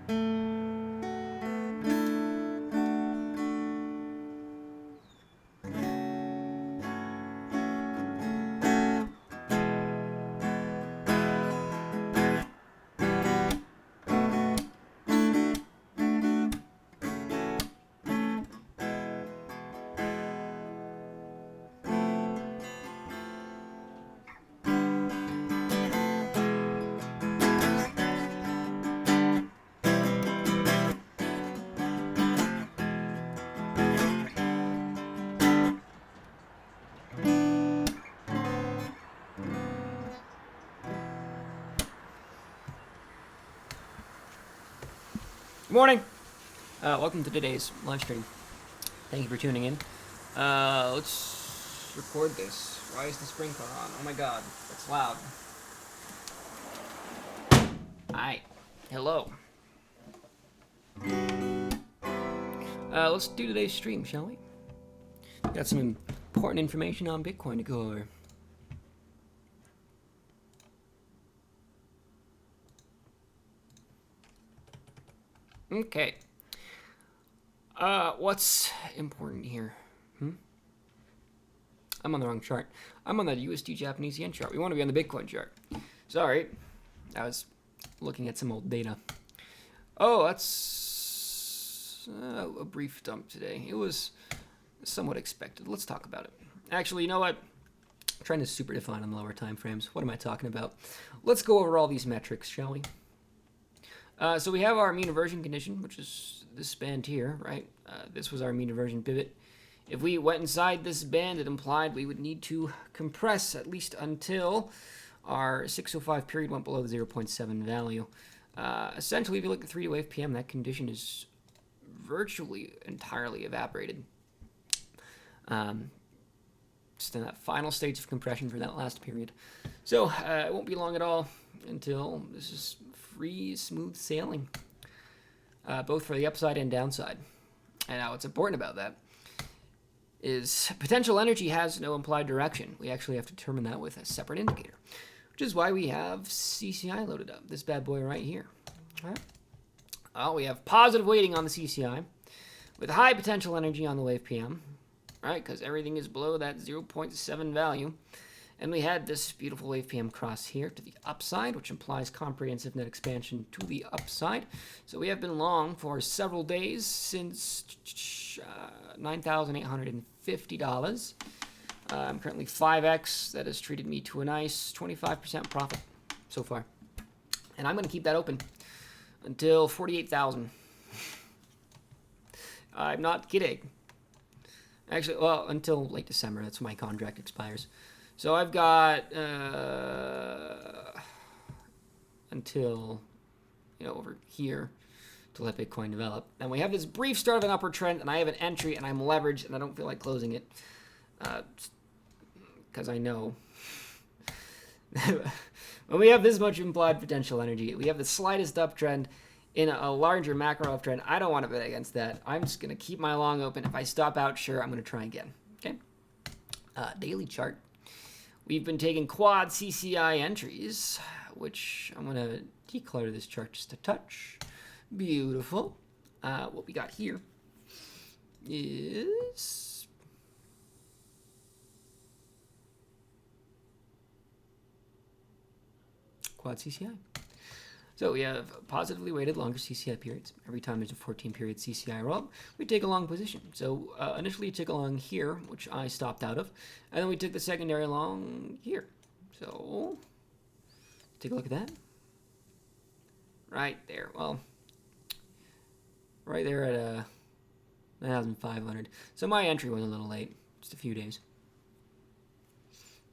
Good morning. Welcome to today's live stream. Thank you for tuning in. Let's record this. Why is the sprinkler on? Oh my god, that's loud. Hi. Hello. Let's do today's stream, shall we? Got some important information on Bitcoin to go over. Okay. What's important here? I'm on the wrong chart. I'm on the USD Japanese yen chart. We want to be on the Bitcoin chart. Sorry. I was looking at some old data. Oh, that's a brief dump today. It was somewhat expected. Let's talk about it. Actually, you know what? I'm trying to super define on the lower time frames. What am I talking about? Let's go over all these metrics, shall we? So we have our mean reversion condition, which is this band here, right? This was our mean reversion pivot. If we went inside this band, it implied we would need to compress at least until our 605 period went below the 0.7 value. Essentially, if you look at 3 wave PM, that condition is virtually entirely evaporated. Just in that final stage of compression for that last period. So it won't be long at all until this is free, smooth sailing, both for the upside and downside. And now what's important about that is potential energy has no implied direction. We actually have to determine that with a separate indicator, which is why we have CCI loaded up, this bad boy right here. All right. Well, we have positive weighting on the CCI with high potential energy on the wave PM, right? Because everything is below that 0.7 value. And we had this beautiful wave PM cross here to the upside, which implies comprehensive net expansion to the upside. So we have been long for several days since $9,850. I'm currently 5x. That has treated me to a nice 25% profit so far. And I'm going to keep that open until 48,000. I'm not kidding. Actually, well, until late December. That's when my contract expires. So I've got until, over here to let Bitcoin develop. And we have this brief start of an upward trend, and I have an entry, and I'm leveraged, and I don't feel like closing it. Because I know when we have this much implied potential energy, we have the slightest uptrend in a larger macro uptrend. I don't want to bet against that. I'm just going to keep my long open. If I stop out, sure, I'm going to try again. Okay. Daily chart. We've been taking quad CCI entries, which I'm going to declutter this chart just a touch. Beautiful. What we got here is quad CCI. So we have positively weighted longer CCI periods. Every time there's a 14-period CCI roll-up, we take a long position. So initially you took a long here, which I stopped out of, and then we took the secondary long here. So take a look at that. Right there. Well, right there at 9,500. So my entry was a little late, just a few days.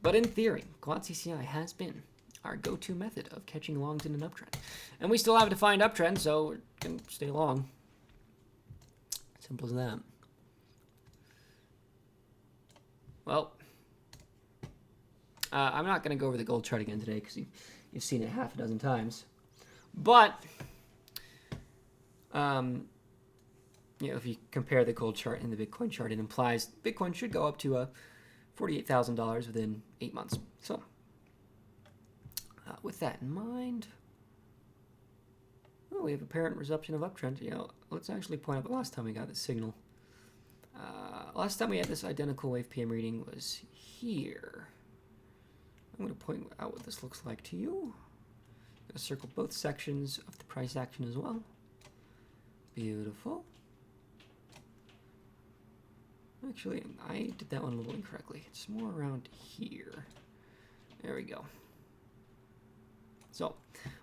But in theory, quad CCI has been our go-to method of catching longs in an uptrend. And we still have a defined uptrend, so we're going to stay long. Simple as that. Well, I'm not going to go over the gold chart again today because you've seen it half a dozen times. But, if you compare the gold chart and the Bitcoin chart, it implies Bitcoin should go up to $48,000 within 8 months. So, with that in mind, Oh, we have apparent resumption of uptrend. You know, let's actually point out the last time we got this signal. Last time we had this identical wave PM reading was here. I'm going to point out what this looks like to you. I'm going to circle both sections of the price action as well. Beautiful. Actually, I did that one a little incorrectly. It's more around here. There we go. So,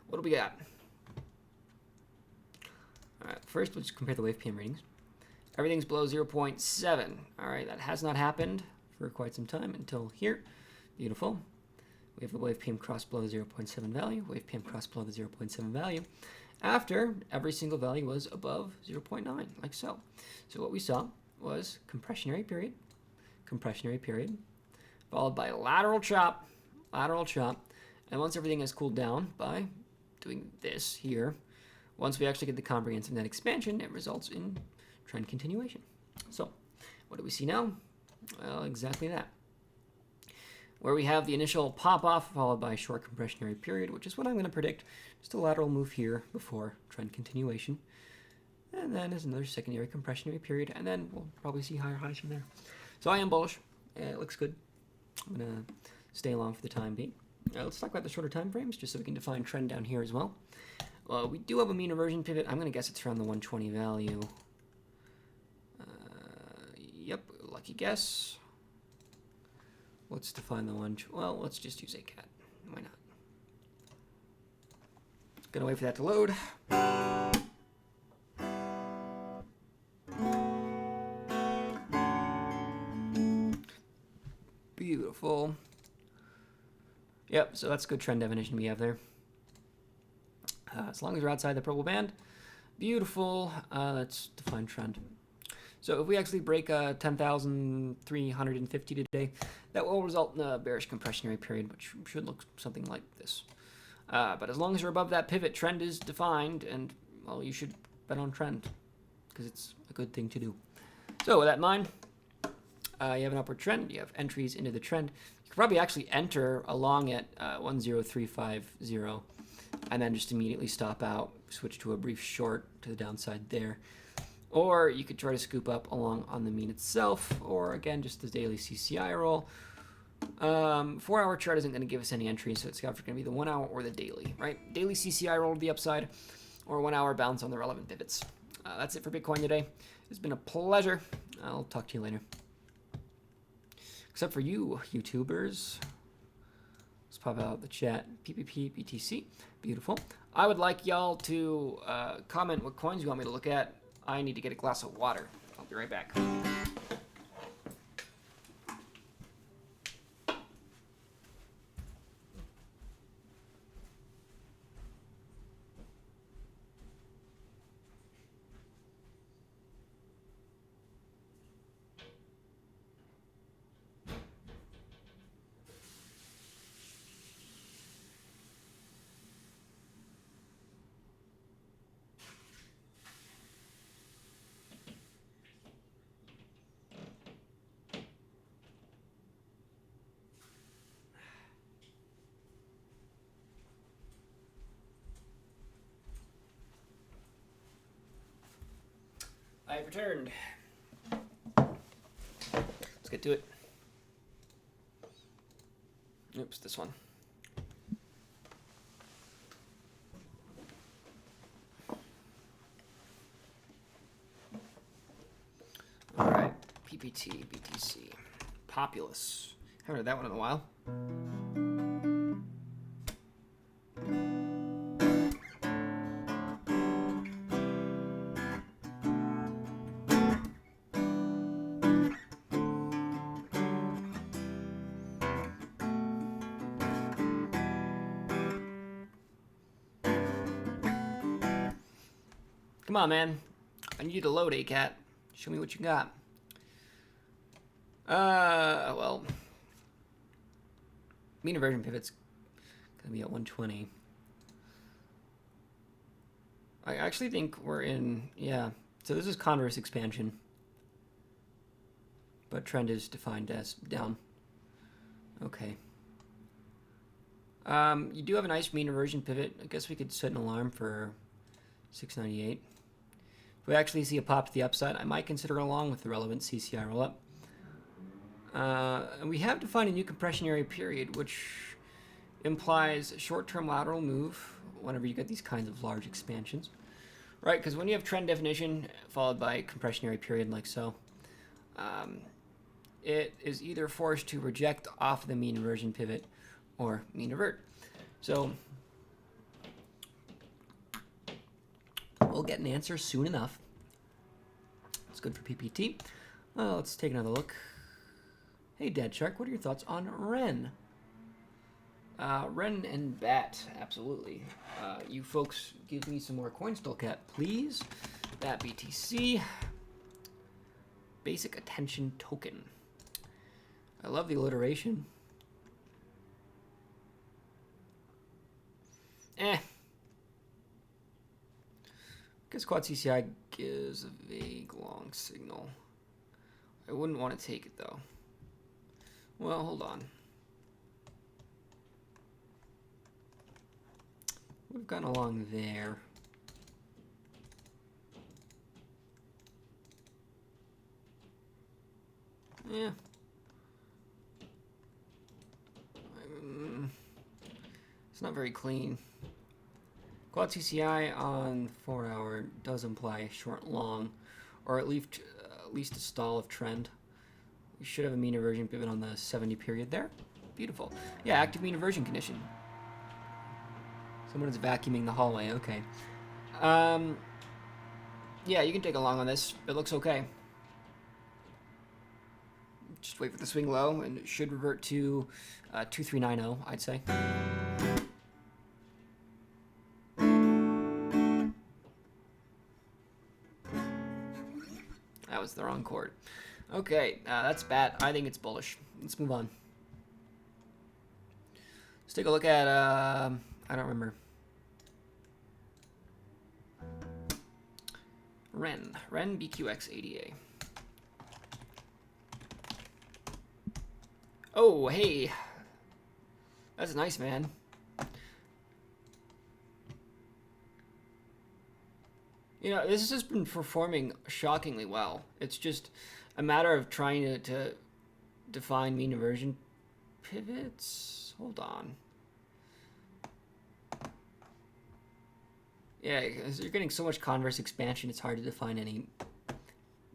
what do we got? Alright, first let's compare the wave PM readings. Everything's below 0.7. Alright, that has not happened for quite some time until here. Beautiful. We have the wave PM cross below the 0.7 value, wave PM cross below the 0.7 value, after every single value was above 0.9, like so. So what we saw was compressionary period, followed by lateral chop, and once everything has cooled down by doing this here, once we actually get the comprehensive net expansion, it results in trend continuation. So what do we see now? Well, exactly that. Where we have the initial pop-off followed by a short compressionary period, which is what I'm going to predict. Just a lateral move here before trend continuation. And then there's another secondary compressionary period, and then we'll probably see higher highs from there. So I am bullish. It looks good. I'm going to stay along for the time being. Let's talk about the shorter time frames, just so we can define trend down here as well. We do have a mean reversion pivot. I'm going to guess it's around the 120 value. Yep, lucky guess. Let's define the one. Well, let's just use ACAT. Why not? Gonna wait for that to load. Beautiful. Yep, so that's good trend definition we have there. As long as we're outside the purple band. Beautiful. Let's define trend. So if we actually break 10,350 today, that will result in a bearish compressionary period, which should look something like this. But as long as you're above that pivot, trend is defined, and, well, you should bet on trend, because it's a good thing to do. So with that in mind, you have an upward trend, you have entries into the trend. You could probably actually enter along at 10350, and then just immediately stop out, switch to a brief short to the downside there. Or you could try to scoop up along on the mean itself, or again, just the daily CCI roll. 4-hour chart isn't going to give us any entries, so it's either going to be the 1 hour or the daily, right? Daily CCI roll to the upside, or 1 hour bounce on the relevant pivots. That's it for Bitcoin today. It's been a pleasure. I'll talk to you later. Except for you, YouTubers. Let's pop out the chat. PPP, BTC. Beautiful. I would like y'all to comment what coins you want me to look at. I need to get a glass of water. I'll be right back. I've returned. Let's get to it. Oops, this one. All right, PPT, BTC, Populous. Haven't heard that one in a while. Come on, man. I need you to load, ACAT. Show me what you got. Well, mean reversion pivot's gonna be at 120. I actually think we're in, yeah. So this is converse expansion, but trend is defined as down. Okay. You do have a nice mean reversion pivot. I guess we could set an alarm for 698. If we actually see a pop to the upside, I might consider it along with the relevant CCI rollup. And we have defined a new compression area period, which implies short-term lateral move whenever you get these kinds of large expansions. Right, because when you have trend definition followed by compression area period like so, it is either forced to reject off the mean inversion pivot or mean revert. So we'll get an answer soon enough. It's good for PPT. Let's take another look. Hey, Dead Shark, what are your thoughts on Ren? Ren and Bat, absolutely. You folks give me some more CoinStallCat, please. Bat BTC. Basic Attention Token. I love the alliteration. Guess Quad CCI gives a vague long signal. I wouldn't want to take it though. Well, hold on. We've gone along there. Yeah. It's not very clean. Quad CCI on 4 hour does imply short long, or at least a stall of trend. We should have a mean inversion pivot on the 70 period there. Beautiful. Yeah, active mean inversion condition. Someone is vacuuming the hallway. Okay. Yeah, you can take a long on this. It looks okay. Just wait for the swing low, and it should revert to 2390, I'd say. That was the wrong chord. Okay, that's bad. I think it's bullish. Let's move on. Let's take a look at, I don't remember. Ren BQX ADA. Oh, hey. That's nice, man. You know, this has just been performing shockingly well. It's just a matter of trying to define mean inversion pivots. Hold on. Yeah, because you're getting so much converse expansion, it's hard to define any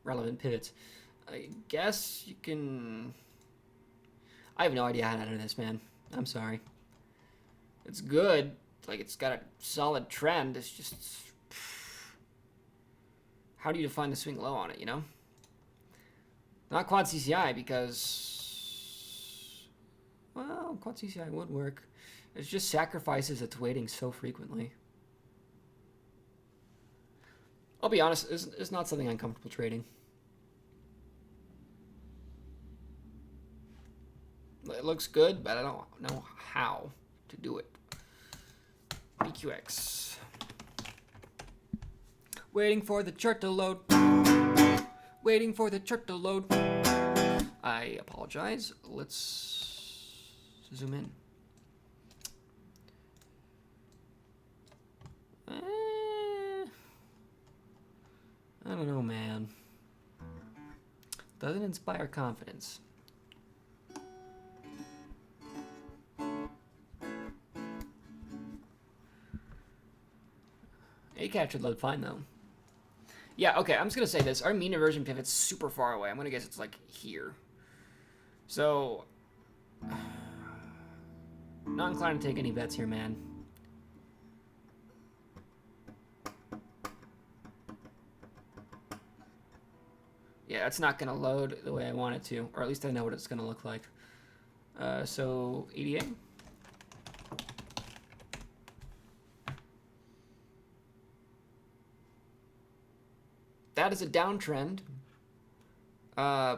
relevant pivots. I guess you can... I have no idea how to enter this, man. I'm sorry. It's good. Like, it's got a solid trend. It's just... How do you define the swing low on it, you know? Not Quad CCI, because... Well, Quad CCI would work. It just sacrifices its weighting so frequently. I'll be honest, it's not something I'm comfortable trading. It looks good, but I don't know how to do it. BQX. Waiting for the chart to load. Waiting for the chart to load. I apologize. Let's zoom in. I don't know, man. Doesn't inspire confidence. ACAT should load fine, though. Yeah, okay, I'm just going to say this. Our mean inversion pivot's super far away. I'm going to guess it's, like, here. So, not inclined to take any bets here, man. Yeah, it's not going to load the way I want it to, or at least I know what it's going to look like. So, EDA. That is a downtrend.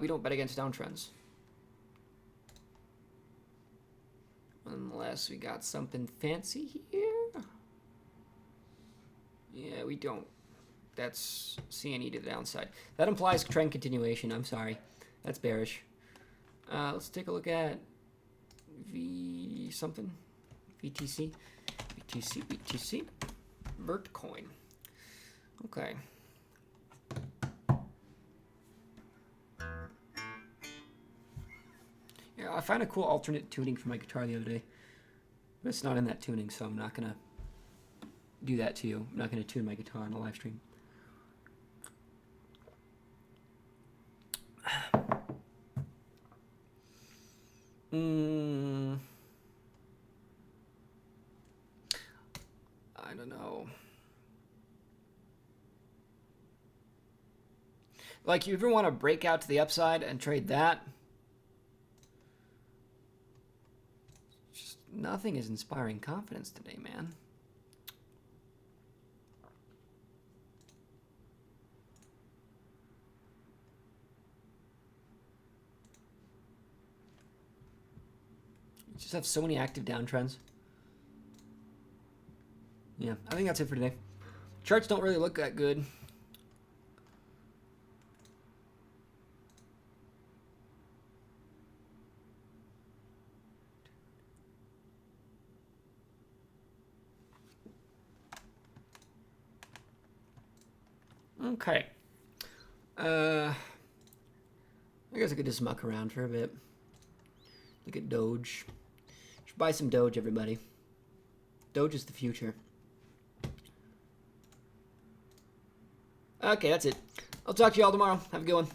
We don't bet against downtrends. Unless we got something fancy here. Yeah, we don't. That's CNE to the downside. That implies trend continuation. I'm sorry. That's bearish. Let's take a look at V something. BTC. BTC. Vertcoin. Okay. Yeah, I found a cool alternate tuning for my guitar the other day. But it's not in that tuning, so I'm not gonna do that to you. I'm not gonna tune my guitar on a live stream. I don't know. Like, you ever want to break out to the upside and trade that? Just nothing is inspiring confidence today, man. You just have so many active downtrends. Yeah, I think that's it for today. Charts don't really look that good. Okay. I guess I could just muck around for a bit. Look at Doge. Should buy some Doge, everybody. Doge is the future. Okay, that's it. I'll talk to you all tomorrow. Have a good one.